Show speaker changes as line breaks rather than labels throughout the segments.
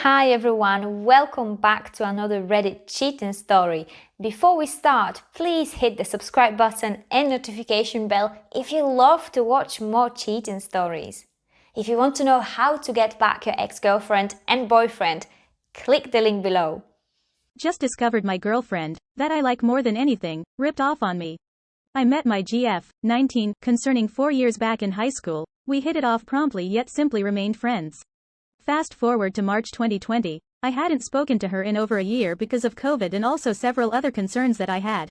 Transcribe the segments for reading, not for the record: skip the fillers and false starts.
Hi everyone, welcome back to another Reddit cheating story. Before we start, please hit the subscribe button and notification bell if you love to watch more cheating stories. If you want to know how to get back your ex-girlfriend and boyfriend, click the link below.
Just discovered my girlfriend, that I like more than anything, ripped off on me. I met my GF, 19, concerning 4 years back in high school. We hit it off promptly yet simply remained friends. Fast forward to March 2020, I hadn't spoken to her in over a year because of COVID and also several other concerns that I had.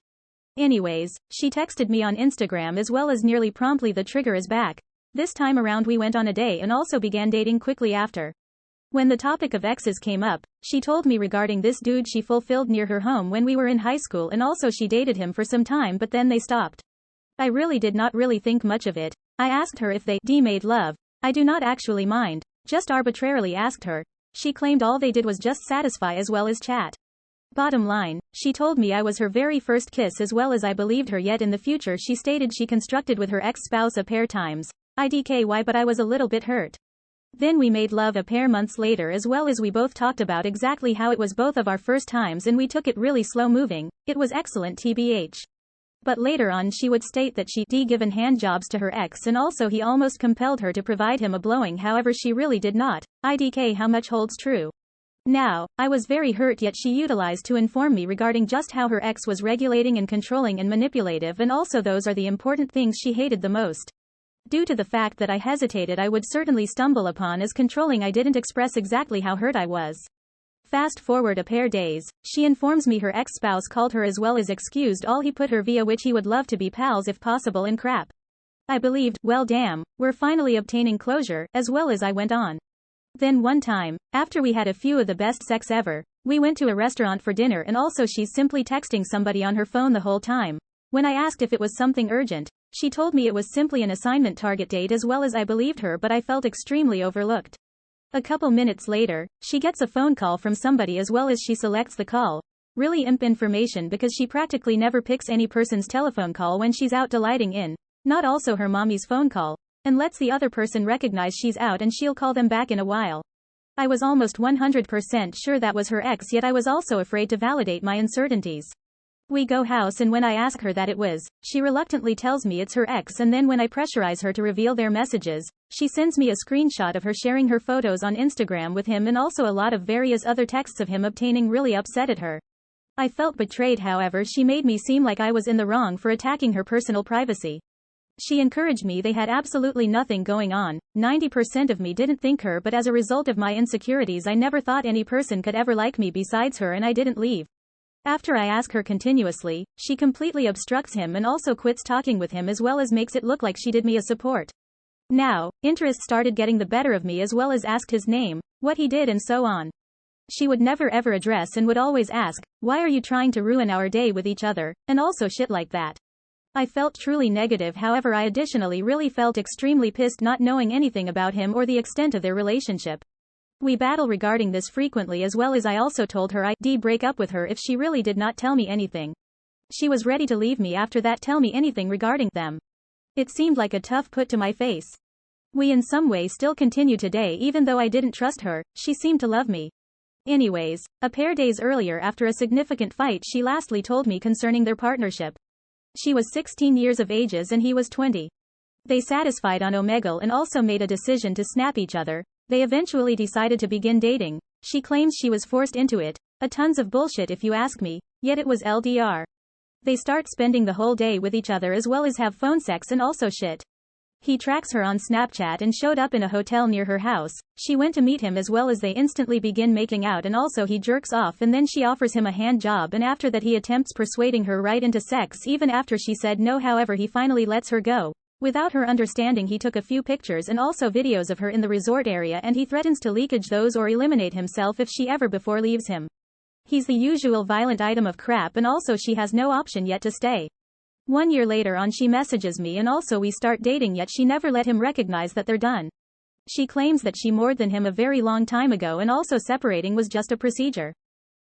Anyways, she texted me on Instagram as well as nearly promptly the trigger is back. This time around we went on a date and also began dating quickly after. When the topic of exes came up, she told me regarding this dude she fulfilled near her home when we were in high school and also she dated him for some time but then they stopped. I really did not really think much of it. I asked her if they made love. I do not actually mind. Just arbitrarily asked her. She claimed all they did was just satisfy as well as chat. Bottom line, she told me I was her very first kiss as well as I believed her, yet in the future she stated she constructed with her ex-spouse a pair times. IDKY, but I was a little bit hurt. Then we made love a pair months later as well as we both talked about exactly how it was both of our first times and we took it really slow moving. It was excellent TBH. But later on she would state that she given handjobs to her ex and also he almost compelled her to provide him a blowing, however she really did not. IDK, how much holds true? Now, I was very hurt yet she utilized to inform me regarding just how her ex was regulating and controlling and manipulative, and also those are the important things she hated the most. Due to the fact that I hesitated, I would certainly stumble upon as controlling. I didn't express exactly how hurt I was. Fast forward a pair days, she informs me her ex-spouse called her as well as excused all he put her via which he would love to be pals if possible and crap. I believed, well damn, we're finally obtaining closure, as well as I went on. Then one time, after we had a few of the best sex ever, we went to a restaurant for dinner and also she's simply texting somebody on her phone the whole time. When I asked if it was something urgent, she told me it was simply an assignment target date as well as I believed her, but I felt extremely overlooked. A couple minutes later, she gets a phone call from somebody as well as she selects the call. Really imp information because she practically never picks any person's telephone call when she's out delighting in, not also her mommy's phone call, and lets the other person recognize she's out and she'll call them back in a while. I was almost 100% sure that was her ex, yet I was also afraid to validate my uncertainties. We go house and when I ask her that it was, she reluctantly tells me it's her ex, and then when I pressurize her to reveal their messages, she sends me a screenshot of her sharing her photos on Instagram with him and also a lot of various other texts of him obtaining. Really upset at her. I felt betrayed, however she made me seem like I was in the wrong for attacking her personal privacy. She encouraged me, they had absolutely nothing going on. 90% of me didn't think her, but as a result of my insecurities I never thought any person could ever like me besides her, and I didn't leave. After I ask her continuously, she completely obstructs him and also quits talking with him as well as makes it look like she did me a support. Now, interest started getting the better of me as well as asked his name, what he did and so on. She would never ever address and would always ask, why are you trying to ruin our day with each other, and also shit like that. I felt truly negative, however I additionally really felt extremely pissed not knowing anything about him or the extent of their relationship. We battle regarding this frequently as well as I also told her I'd break up with her if she really did not tell me anything. She was ready to leave me after that, tell me anything regarding them. It seemed like a tough put to my face. We in some way still continue today even though I didn't trust her, she seemed to love me. Anyways, a pair days earlier after a significant fight she lastly told me concerning their partnership. She was 16 years of ages and he was 20. They satisfied on Omegle and also made a decision to snap each other. They eventually decided to begin dating. She claims she was forced into it. A tons of bullshit if you ask me, yet it was LDR. They start spending the whole day with each other as well as have phone sex and also shit. He tracks her on Snapchat and showed up in a hotel near her house. She went to meet him as well as they instantly begin making out and also he jerks off and then she offers him a hand job, and after that he attempts persuading her right into sex even after she said no, however he finally lets her go. Without her understanding he took a few pictures and also videos of her in the resort area and he threatens to leakage those or eliminate himself if she ever before leaves him. He's the usual violent item of crap and also she has no option yet to stay. 1 year later on she messages me and also we start dating, yet she never let him recognize that they're done. She claims that she more than him a very long time ago and also separating was just a procedure.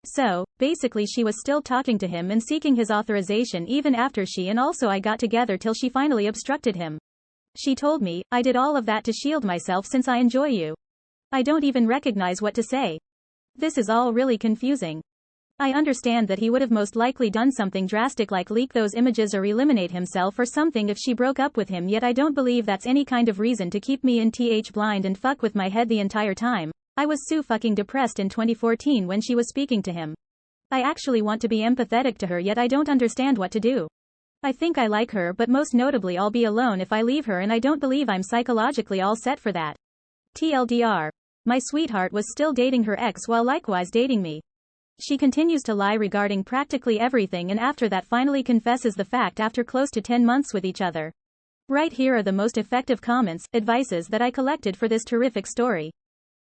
So, basically she was still talking to him and seeking his authorization even after she and also I got together till she finally obstructed him. She told me, I did all of that to shield myself since I enjoy you. I don't even recognize what to say. This is all really confusing. I understand that he would have most likely done something drastic like leak those images or eliminate himself or something if she broke up with him, yet I don't believe that's any kind of reason to keep me in blind and fuck with my head the entire time. I was so fucking depressed in 2014 when she was speaking to him. I actually want to be empathetic to her, yet I don't understand what to do. I think I like her, but most notably I'll be alone if I leave her, and I don't believe I'm psychologically all set for that. TLDR. My sweetheart was still dating her ex while likewise dating me. She continues to lie regarding practically everything, and after that finally confesses the fact after close to 10 months with each other. Right here are the most effective comments, advices that I collected for this terrific story.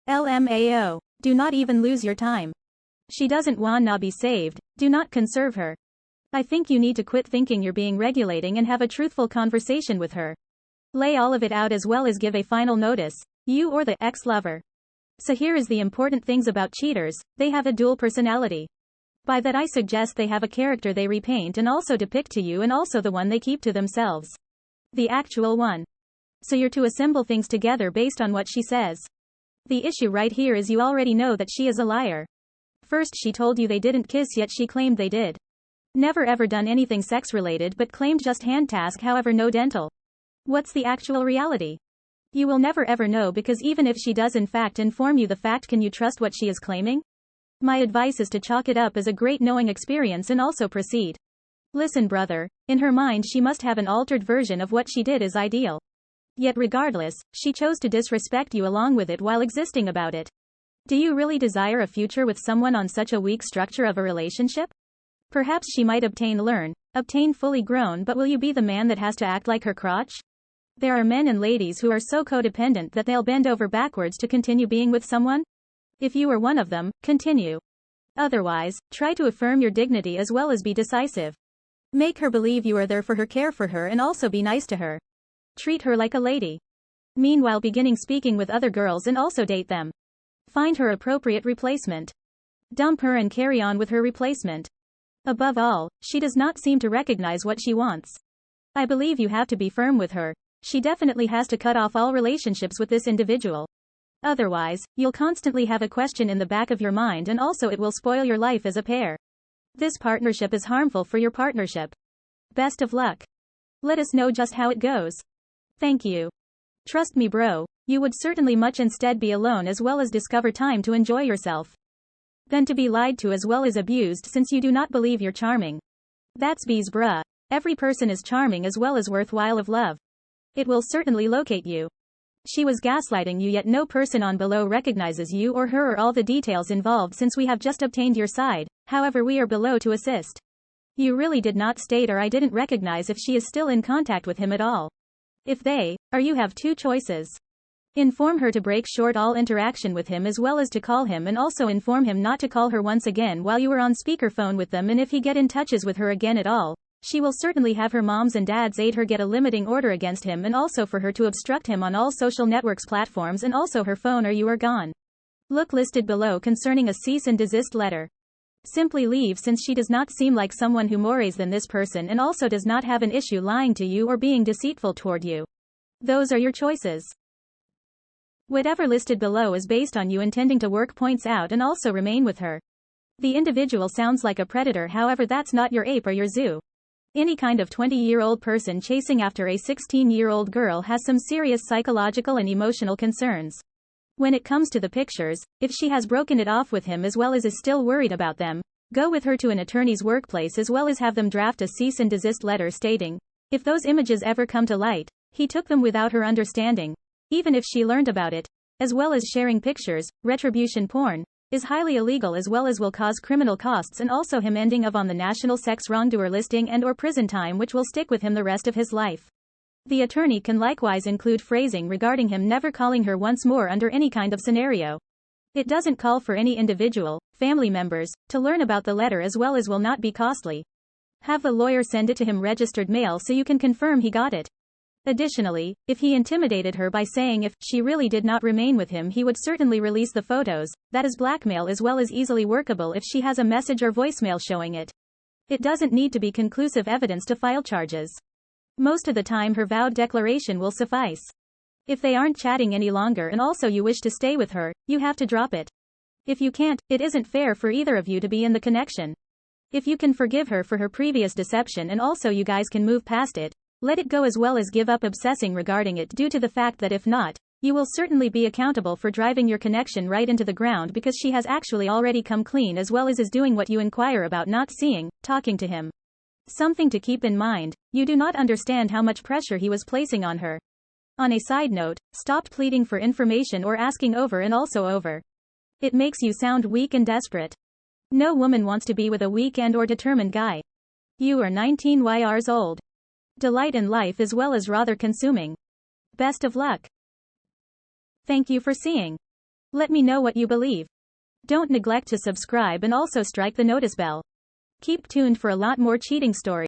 LMAO. Do not even lose your time. She doesn't wanna be saved, do not conserve her. I think you need to quit thinking you're being regulating and have a truthful conversation with her. Lay all of it out as well as give a final notice, you or the ex-lover. So here is the important things about cheaters: they have a dual personality. By that I suggest they have a character they repaint and also depict to you, and also the one they keep to themselves. The actual one. So you're to assemble things together based on what she says. The issue right here is you already know that she is a liar. First she told you they didn't kiss, yet she claimed they did. Never ever done anything sex related, but claimed just hand task, however no dental. What's the actual reality? You will never ever know, because even if she does in fact inform you the fact, can you trust what she is claiming? My advice is to chalk it up as a great knowing experience and also proceed. Listen brother, in her mind she must have an altered version of what she did is ideal. Yet regardless, she chose to disrespect you along with it while existing about it. Do you really desire a future with someone on such a weak structure of a relationship? Perhaps she might obtain fully grown, but will you be the man that has to act like her crotch? There are men and ladies who are so codependent that they'll bend over backwards to continue being with someone. If you are one of them, continue. Otherwise, try to affirm your dignity as well as be decisive. Make her believe you are there for her, care for her, and also be nice to her. Treat her like a lady. Meanwhile, beginning speaking with other girls and also date them. Find her appropriate replacement. Dump her and carry on with her replacement. Above all, she does not seem to recognize what she wants. I believe you have to be firm with her. She definitely has to cut off all relationships with this individual. Otherwise, you'll constantly have a question in the back of your mind, and also it will spoil your life as a pair. This partnership is harmful for your partnership. Best of luck. Let us know just how it goes. Thank you. Trust me bro, you would certainly much instead be alone as well as discover time to enjoy yourself than to be lied to as well as abused, since you do not believe you're charming. That's bees bruh. Every person is charming as well as worthwhile of love. It will certainly locate you. She was gaslighting you, yet no person on below recognizes you or her or all the details involved, since we have just obtained your side, however we are below to assist. You really did not state, or I didn't recognize if she is still in contact with him at all. If they are, you have two choices. Inform her to break short all interaction with him as well as to call him, and also inform him not to call her once again while you are on speakerphone with them, and if he get in touches with her again at all, she will certainly have her moms and dads aid her get a limiting order against him, and also for her to obstruct him on all social networks platforms and also her phone, or you are gone. Look listed below concerning a cease and desist letter. Simply leave, since she does not seem like someone who mores than this person, and also does not have an issue lying to you or being deceitful toward you. Those are your choices. Whatever listed below is based on you intending to work points out and also remain with her. The individual sounds like a predator, however that's not your ape or your zoo. Any kind of 20-year-old person chasing after a 16-year-old girl has some serious psychological and emotional concerns. When it comes to the pictures, if she has broken it off with him as well as is still worried about them, go with her to an attorney's workplace as well as have them draft a cease and desist letter stating, if those images ever come to light, he took them without her understanding, even if she learned about it, as well as sharing pictures. Retribution porn is highly illegal as well as will cause criminal costs and also him ending up on the national sex wrongdoer listing and or prison time, which will stick with him the rest of his life. The attorney can likewise include phrasing regarding him never calling her once more under any kind of scenario. It doesn't call for any individual, family members, to learn about the letter as well as will not be costly. Have the lawyer send it to him registered mail so you can confirm he got it. Additionally, if he intimidated her by saying if she really did not remain with him he would certainly release the photos, that is blackmail as well as easily workable if she has a message or voicemail showing it. It doesn't need to be conclusive evidence to file charges. Most of the time her vowed declaration will suffice. If they aren't chatting any longer and also you wish to stay with her, you have to drop it. If you can't, it isn't fair for either of you to be in the connection. If you can forgive her for her previous deception and also you guys can move past it, let it go as well as give up obsessing regarding it due to the fact that if not, you will certainly be accountable for driving your connection right into the ground because she has actually already come clean as well as is doing what you inquire about not seeing, talking to him. Something to keep in mind, you do not understand how much pressure he was placing on her. On a side note, stop pleading for information or asking over and also over. It makes you sound weak and desperate. No woman wants to be with a weak and or determined guy. You are 19 years old. Delight in life as well as rather consuming. Best of luck. Thank you for seeing. Let me know what you believe. Don't neglect to subscribe and also strike the notice bell. Keep tuned for a lot more cheating stories.